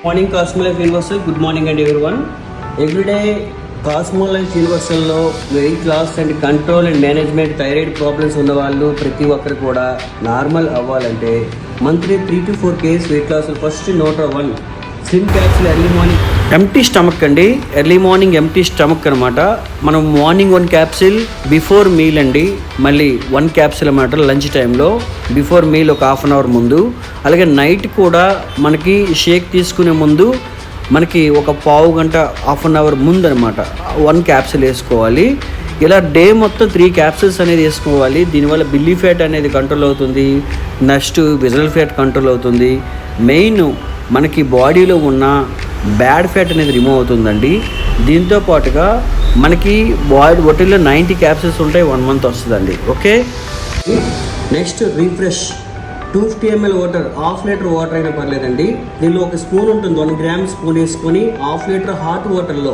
Morning Cosmo Life Universal. Good morning అండి everyone. Everyday Cosmo Life యూనివర్సల్లో weight loss and control and management thyroid problems ఉన్న వాళ్ళు ప్రతి ఒక్కరు కూడా నార్మల్ అవ్వాలంటే monthly 3 to 4 kgs weight loss. First note 1 slim capsule early morning empty stomach అండి. Early morning empty stomach అనమాట. మనం మార్నింగ్ 1 క్యాప్సూల్ బిఫోర్ మీల్ అండి, మళ్ళీ 1 క్యాప్సూల్ అన్నమాట లంచ్ టైంలో బిఫోర్ మీల్ ఒక హాఫ్ అన్ అవర్ ముందు. అలాగే నైట్ కూడా మనకి షేక్ తీసుకునే ముందు మనకి ఒక పావు గంట హాఫ్ అన్ అవర్ ముందు అనమాట 1 క్యాప్సూల్ వేసుకోవాలి. ఇలా డే మొత్తం 3 క్యాప్సూల్స్ అనేది వేసుకోవాలి. దీనివల్ల బిల్లీ ఫ్యాట్ అనేది కంట్రోల్ అవుతుంది, నెక్స్ట్ విజరల్ ఫ్యాట్ కంట్రోల్ అవుతుంది, మెయిన్ మనకి బాడీలో ఉన్న బ్యాడ్ ఫ్యాట్ అనేది రిమూవ్ అవుతుందండి. దీంతో పాటుగా మనకి బాటిల్లో 90 క్యాప్సూల్స్ ఉంటాయి, 1 month వస్తుందండి. Okay, next refresh 250 ml water, half litre water అయినా పర్లేదండి. దీనిలో ఒక స్పూన్ ఉంటుంది, 1 gram స్పూన్ వేసుకొని హాఫ్ లీటర్ హాట్ వాటర్లో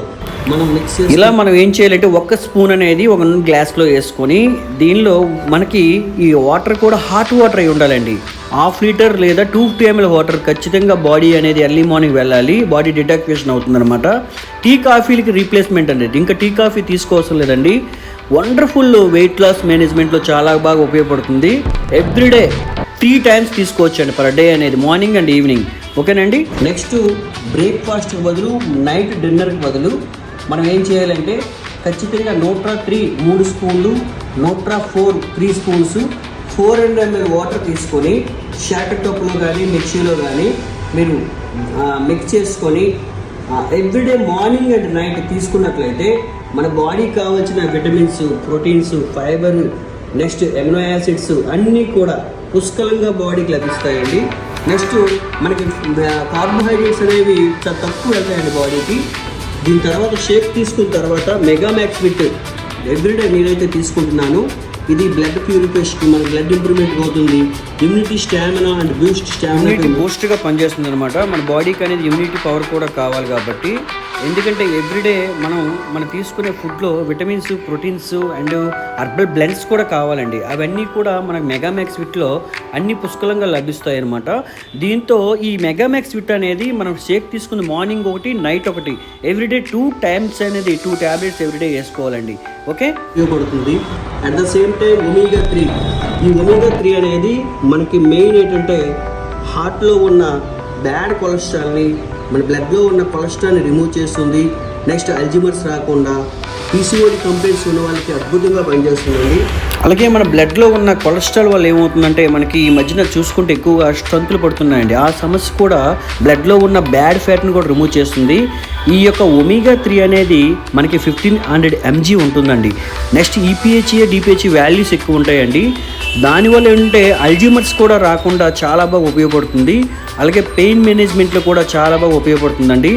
మనం మిక్స్ చేసి ఇలా మనం ఏం చేయాలంటే 1 స్పూన్ అనేది 1 గ్లాస్లో వేసుకొని దీనిలో మనకి ఈ వాటర్ కూడా హాట్ వాటర్ అయి ఉండాలండి. హాఫ్ లీటర్ లేదా 250 ml వాటర్ ఖచ్చితంగా బాడీ అనేది ఎర్లీ మార్నింగ్ వెళ్ళాలి. బాడీ డిటాక్టివేషన్ అవుతుందన్నమాట. టీ కాఫీలకి రీప్లేస్మెంట్ అనేది, ఇంకా టీ కాఫీ తీసుకోవాల్సిన లేదండి. వండర్ఫుల్ వెయిట్ లాస్ మేనేజ్మెంట్లో చాలా బాగా ఉపయోగపడుతుంది. ఎవ్రీడే 3 times తీసుకోవచ్చండి పర్ డే అనేది, మార్నింగ్ అండ్ ఈవినింగ్. ఓకేనండి. నెక్స్ట్ బ్రేక్ఫాస్ట్ బదులు నైట్ డిన్నర్కి బదులు మనం ఏం చేయాలంటే ఖచ్చితంగా నోట్రా 3 3 స్పూన్లు, నోట్రా 4 3 స్పూన్స్, 400 ml వాటర్ తీసుకొని షాటర్ టోప్లో కానీ మిక్సీలో కానీ మీరు మిక్స్ చేసుకొని ఎవ్రీడే మార్నింగ్ అండ్ నైట్ తీసుకున్నట్లయితే మన బాడీకి కావాల్సిన vitamins, proteins, fibre, next amino acids అన్నీ కూడా పుష్కలంగా బాడీకి లభిస్తాయండి. నెక్స్ట్ మనకి కార్బోహైడ్రేట్స్ అనేవి చాలా తక్కువ వెళ్తాయండి బాడీకి. దీని తర్వాత షేక్ తీసుకున్న తర్వాత మెగా మ్యాక్స్ విత్ ఎవ్రీడే నేనైతే తీసుకుంటున్నాను. ఇది బ్లడ్ ప్యూరిఫికేషన్, మన బ్లడ్ ఇంప్రూవ్మెంట్ అవుతుంది, ఇమ్యూనిటీ స్టామినా అండ్ బూస్ట్గా పనిచేస్తుంది అనమాట. మన బాడీకి అనేది ఇమ్యూనిటీ పవర్ కూడా కావాలి కాబట్టి, ఎందుకంటే ఎవ్రీడే మనం తీసుకునే ఫుడ్లో vitamins, proteins and herbal blends కూడా కావాలండి. అవన్నీ కూడా మనకు మెగామ్యాక్స్ విట్లో అన్ని పుష్కలంగా లభిస్తాయి అనమాట. దీంతో ఈ మెగామ్యాక్స్ విట్ అనేది మనం షేక్ తీసుకుని మార్నింగ్ ఒకటి, నైట్ ఒకటి, ఎవ్రీడే 2 times అనేది 2 tablets ఎవ్రీడే వేసుకోవాలండి. ఓకే, ఉపయోగపడుతుంది. At the same time omega 3, ఈ ఒమేగా 3 అనేది మనకి మెయిన్ ఏంటంటే హార్ట్లో ఉన్న బ్యాడ్ కొలెస్ట్రాల్ని, మన బ్లడ్లో ఉన్న కొలెస్ట్రాల్ని రిమూవ్ చేస్తుంది. నెక్స్ట్ అల్జీమర్స్ రాకుండా పీసీఓడి కంప్లైంట్స్ ఉన్న వాళ్ళకి అద్భుతంగా పనిచేస్తుందండి. అలాగే మన బ్లడ్లో ఉన్న కొలెస్ట్రాల్ వల్ల ఏమవుతుందంటే మనకి ఈ మధ్యన చూసుకుంటే ఎక్కువగా స్ట్రెంత్లు పడుతున్నాయండి. ఆ సమస్య కూడా బ్లడ్లో ఉన్న బ్యాడ్ ఫ్యాట్ని కూడా రిమూవ్ చేస్తుంది. ఈ యొక్క ఒమేగా 3 అనేది మనకి 1500 mg ఉంటుందండి. నెక్స్ట్ ఈపీహెచ్ఏ, డిపిహెచ్ఏ వాల్యూస్ ఎక్కువ ఉంటాయండి. దానివల్ల ఏంటంటే అల్జీమర్స్ కూడా రాకుండా చాలా బాగా ఉపయోగపడుతుంది. అలాగే పెయిన్ మేనేజ్మెంట్లో కూడా చాలా బాగా ఉపయోగపడుతుందండి.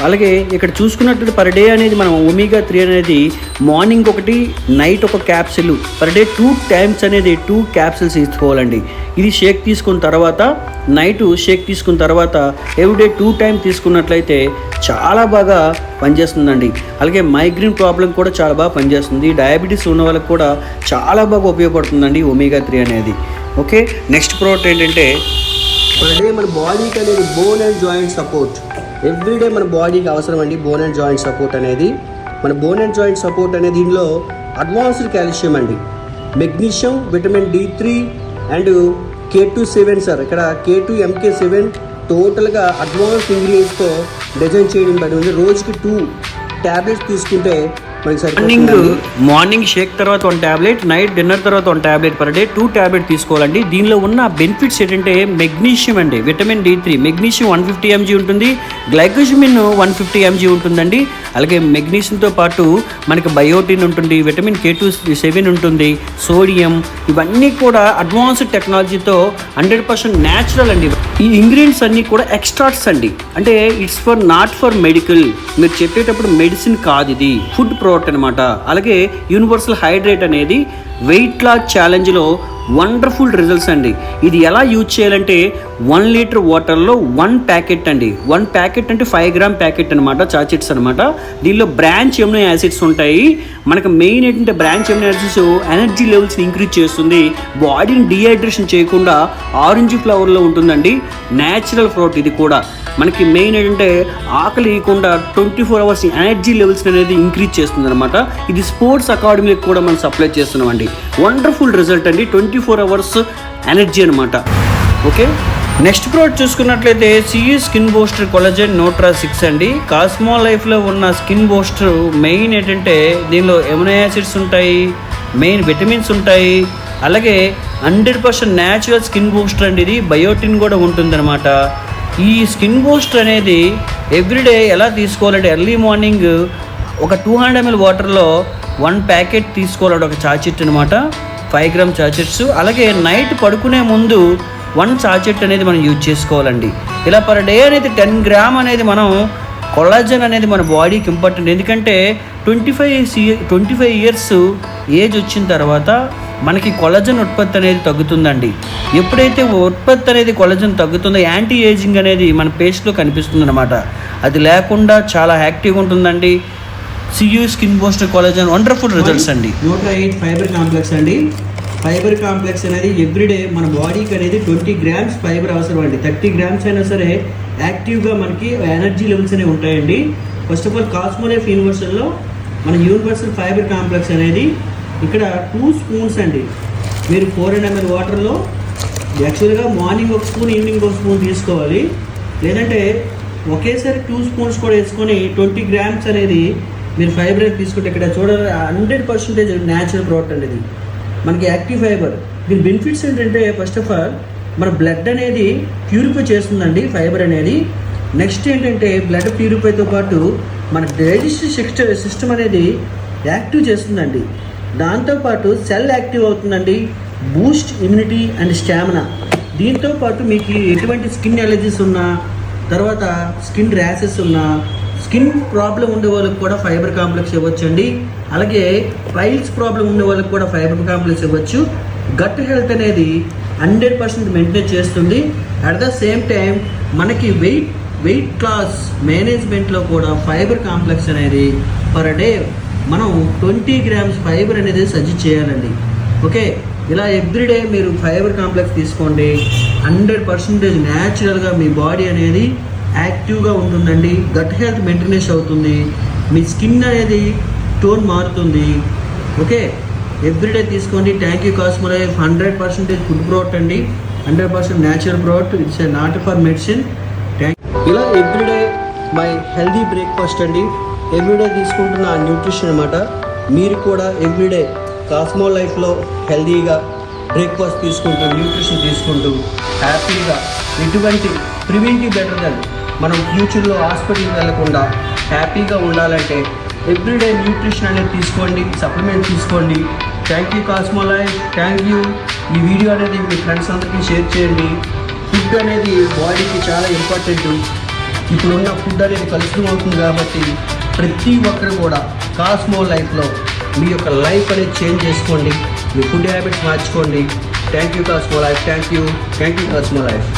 అలాగే ఇక్కడ చూసుకున్నట్టు పర్ డే అనేది మనం ఒమేగా 3 అనేది మార్నింగ్ ఒకటి, నైట్ ఒక క్యాప్సిల్, పర్ డే 2 times అనేది 2 capsules తీసుకోవాలండి. ఇది షేక్ తీసుకున్న తర్వాత, నైట్ షేక్ తీసుకున్న తర్వాత ఎవ్రీడే 2 times తీసుకున్నట్లయితే చాలా బాగా పనిచేస్తుందండి. అలాగే మైగ్రేన్ ప్రాబ్లం కూడా చాలా బాగా పనిచేస్తుంది. డయాబెటీస్ ఉన్న వాళ్ళకి కూడా చాలా బాగా ఉపయోగపడుతుందండి ఒమేగా 3 అనేది. ఓకే, నెక్స్ట్ ప్రోడక్ట్ ఏంటంటే పర్ డే మన బాడీకి అనేది bone and joint support everyday మన బాడీకి అవసరం అండి. బోన్ అండ్ జాయింట్ సపోర్ట్ అనేది, మన బోన్ అండ్ జాయింట్ సపోర్ట్ అనేది దీనిలో అడ్వాన్స్డ్ కాల్షియం అండి, magnesium, vitamin D3 and K2-7 sir. ఇక్కడ K2 MK7 టోటల్గా అడ్వాన్స్ ఇంగ్రీడియంట్స్తో డిజైన్ చేయడం బట్టి ఉంది. రోజుకి 2 tablets తీసుకుంటే మార్నింగ్ షేక్ తర్వాత 1 tablet, నైట్ డిన్నర్ తర్వాత 1 tablet పర్ డే 2 tablets తీసుకోవాలండి. దీనిలో ఉన్న బెనిఫిట్స్ ఏంటంటే మెగ్నీషియం అండి, విటమిన్ D3, మెగ్నీషియం 150 mg ఉంటుంది, గ్లైకోజమిన్ 150 mg ఉంటుందండి. అలాగే మెగ్నీషియంతో పాటు మనకి బయోటిన్ ఉంటుంది, విటమిన్ K2-7 ఉంటుంది, సోడియం, ఇవన్నీ కూడా అడ్వాన్స్డ్ టెక్నాలజీతో 100% న్యాచురల్ అండి. ఈ ఇంగ్రీడియంట్స్ అన్నీ కూడా ఎక్స్ట్రాక్ట్స్ అండి. అంటే it's for not for medical, మీరు చెప్పేటప్పుడు మెడిసిన్ కాదు, ఇది ఫుడ్ ప్రోడక్ట్ అనమాట. అలాగే యూనివర్సల్ హైడ్రేట్ అనేది వెయిట్ లాస్ ఛాలెంజ్లో వండర్ఫుల్ రిజల్ట్స్ అండి. ఇది ఎలా యూజ్ చేయాలంటే 1 లీటర్ వాటర్లో 1 ప్యాకెట్ అండి. 1 ప్యాకెట్ అంటే 5 గ్రామ్ ప్యాకెట్ అనమాట, చాచిట్స్ అనమాట. దీనిలో బ్రాంచ్ ఎమినో యాసిడ్స్ ఉంటాయి. మనకు మెయిన్ ఏంటంటే బ్రాంచ్ ఎమినో యాసిడ్స్ ఎనర్జీ లెవెల్స్ని ఇంక్రీజ్ చేస్తుంది, బాడీని డిహైడ్రేషన్ చేయకుండా ఆరెంజ్ ఫ్లవర్లో ఉంటుందండి. న్యాచురల్ ఫ్రూట్ ఇది కూడా. మనకి మెయిన్ ఏంటంటే ఆకలి ఇవ్వకుండా 24 అవర్స్ ఎనర్జీ లెవెల్స్ అనేది ఇంక్రీజ్ చేస్తుంది అనమాట. ఇది స్పోర్ట్స్ అకాడమీకి కూడా మనం సప్లై చేస్తున్నామండి. వండర్ఫుల్ రిజల్ట్ అండి, 24 అవర్స్ ఎనర్జీ అనమాట. ఓకే, నెక్స్ట్ ప్రోడక్ట్ చూసుకున్నట్లయితే సిఈ స్కిన్ బూస్టర్ కొలజన్ నోట్రా 6 అండి. కాస్మో లైఫ్లో ఉన్న స్కిన్ బూస్టర్ మెయిన్ ఏంటంటే దీనిలో ఎమినో యాసిడ్స్ ఉంటాయి, మెయిన్ విటమిన్స్ ఉంటాయి, అలాగే 100% న్యాచురల్ స్కిన్ బూస్టర్ అండి. ఇది బయోటిన్ కూడా ఉంటుందన్నమాట. ఈ స్కిన్ బూస్టర్ అనేది ఎవ్రీడే ఎలా తీసుకోవాలంటే ఎర్లీ మార్నింగ్ ఒక 200 ml వాటర్లో 1 ప్యాకెట్ తీసుకోవాలంటే ఒక చాచెట్ అనమాట, 5 గ్రామ్ చాచెట్స్. అలాగే నైట్ పడుకునే ముందు 1 చాచెట్ అనేది మనం యూజ్ చేసుకోవాలండి. ఇలా పర్ డే అనేది 10 గ్రామ్ అనేది మనం కొలాజన్ అనేది మన బాడీకి ఇంపార్టెంట్. ఎందుకంటే 25 ఇయర్స్ ఏజ్ వచ్చిన తర్వాత మనకి కొలాజన్ ఉత్పత్తి అనేది తగ్గుతుందండి. ఎప్పుడైతే ఉత్పత్తి అనేది కొలాజన్ తగ్గుతుందో యాంటీ ఏజింగ్ అనేది మన పేస్ట్లో కనిపిస్తుంది అనమాట. అది లేకుండా చాలా యాక్టివ్గా ఉంటుందండి. CU skin booster collagen wonderful results అండి. నోట్రా 8 ఫైబర్ కాంప్లెక్స్ అండి. ఫైబర్ కాంప్లెక్స్ అనేది ఎవ్రీడే మన బాడీకి అనేది 20 గ్రామ్స్ ఫైబర్ అవసరం అండి. 30 గ్రామ్స్ అయినా సరే యాక్టివ్గా మనకి ఎనర్జీ లెవెల్స్ అనేవి ఉంటాయండి. First of all Cosmo Life యూనివర్సల్లో మన యూనివర్సల్ ఫైబర్ కాంప్లెక్స్ అనేది ఇక్కడ 2 స్పూన్స్ అండి. మీరు 400 ml వాటర్లో యాక్చువల్గా మార్నింగ్ 1 స్పూన్, ఈవినింగ్ 1 స్పూన్ తీసుకోవాలి. లేదంటే ఒకేసారి 2 స్పూన్స్ కూడా వేసుకొని 20 గ్రామ్స్ అనేది మీరు ఫైబర్ తీసుకుంటే ఇక్కడ చూడాలి 100% న్యాచురల్ ప్రోడక్ట్ అండి. ఇది మనకి యాక్టివ్ ఫైబర్. దీని బెనిఫిట్స్ ఏంటంటే ఫస్ట్ ఆఫ్ ఆల్ మన బ్లడ్ అనేది ప్యూరిఫై చేస్తుందండి ఫైబర్ అనేది. నెక్స్ట్ ఏంటంటే బ్లడ్ ప్యూరిఫైతో పాటు మన డైజెస్టివ్ సిస్టమ్ అనేది యాక్టివ్ చేస్తుందండి. దాంతోపాటు సెల్ యాక్టివ్ అవుతుందండి, బూస్ట్ ఇమ్యూనిటీ అండ్ స్టామినా. దీంతోపాటు మీకు ఎటువంటి స్కిన్ ఎలర్జీస్ ఉన్నా, తర్వాత స్కిన్ ర్యాషెస్ ఉన్నా, స్కిన్ ప్రాబ్లం ఉండే వాళ్ళకి కూడా ఫైబర్ కాంప్లెక్స్ ఇవ్వచ్చండి. అలాగే పైల్స్ ప్రాబ్లం ఉండే వాళ్ళకి కూడా ఫైబర్ కాంప్లెక్స్ ఇవ్వచ్చు. గట్ హెల్త్ అనేది 100% మెయింటైన్ చేస్తుంది. అట్ ద సేమ్ టైం మనకి వెయిట్ లాస్ మేనేజ్మెంట్లో కూడా ఫైబర్ కాంప్లెక్స్ అనేది పర్ డే మనం 20 గ్రామ్స్ ఫైబర్ అనేది సజెస్ట్ చేయాలండి. ఓకే, ఇలా ఎవ్రీడే మీరు ఫైబర్ కాంప్లెక్స్ తీసుకోండి. 100% న్యాచురల్గా మీ బాడీ అనేది యాక్టివ్గా ఉంటుందండి. గట్ హెల్త్ మెయింటెనెన్స్ అవుతుంది, మీ స్కిన్ అనేది టోన్ మారుతుంది. ఓకే, ఎవ్రీడే తీసుకోండి. Thank you cosmo life. 100% food product అండి, 100% natural product. It's a not for medicine. ఇలా ఎవ్రీడే మై హెల్దీ బ్రేక్ఫాస్ట్ అండి. ఎవ్రీడే తీసుకుంటున్న న్యూట్రిషన్ అనమాట. మీరు కూడా ఎవ్రీడే కాస్మో లైఫ్లో హెల్దీగా బ్రేక్ఫాస్ట్ తీసుకుంటూ న్యూట్రిషన్ తీసుకుంటూ హ్యాపీగా ఎటువంటి ప్రివెంటివ్ బెటర్ దెన్ మనం ఫ్యూచర్లో హాస్పిటల్కి వెళ్లకుండా హ్యాపీగా ఉండాలంటే ఎవ్రీడే న్యూట్రిషన్ అనేది తీసుకోండి, సప్లిమెంట్ తీసుకోండి. Thank you cosmo life. Thank you. ఈ వీడియో అనేది మీ ఫ్రెండ్స్ అందరికీ షేర్ చేయండి. ఫుడ్ అనేది బాడీకి చాలా ఇంపార్టెంట్. ఇప్పుడున్న ఫుడ్ అనేది కలుషితం అవుతుంది కాబట్టి ప్రతి ఒక్కరు కూడా కాస్మో లైఫ్లో మీ యొక్క లైఫ్ అనేది చేంజ్ చేసుకోండి, మీ ఫుడ్ హ్యాబిట్స్ మార్చుకోండి. Thank you cosmo life. Thank you cosmo life.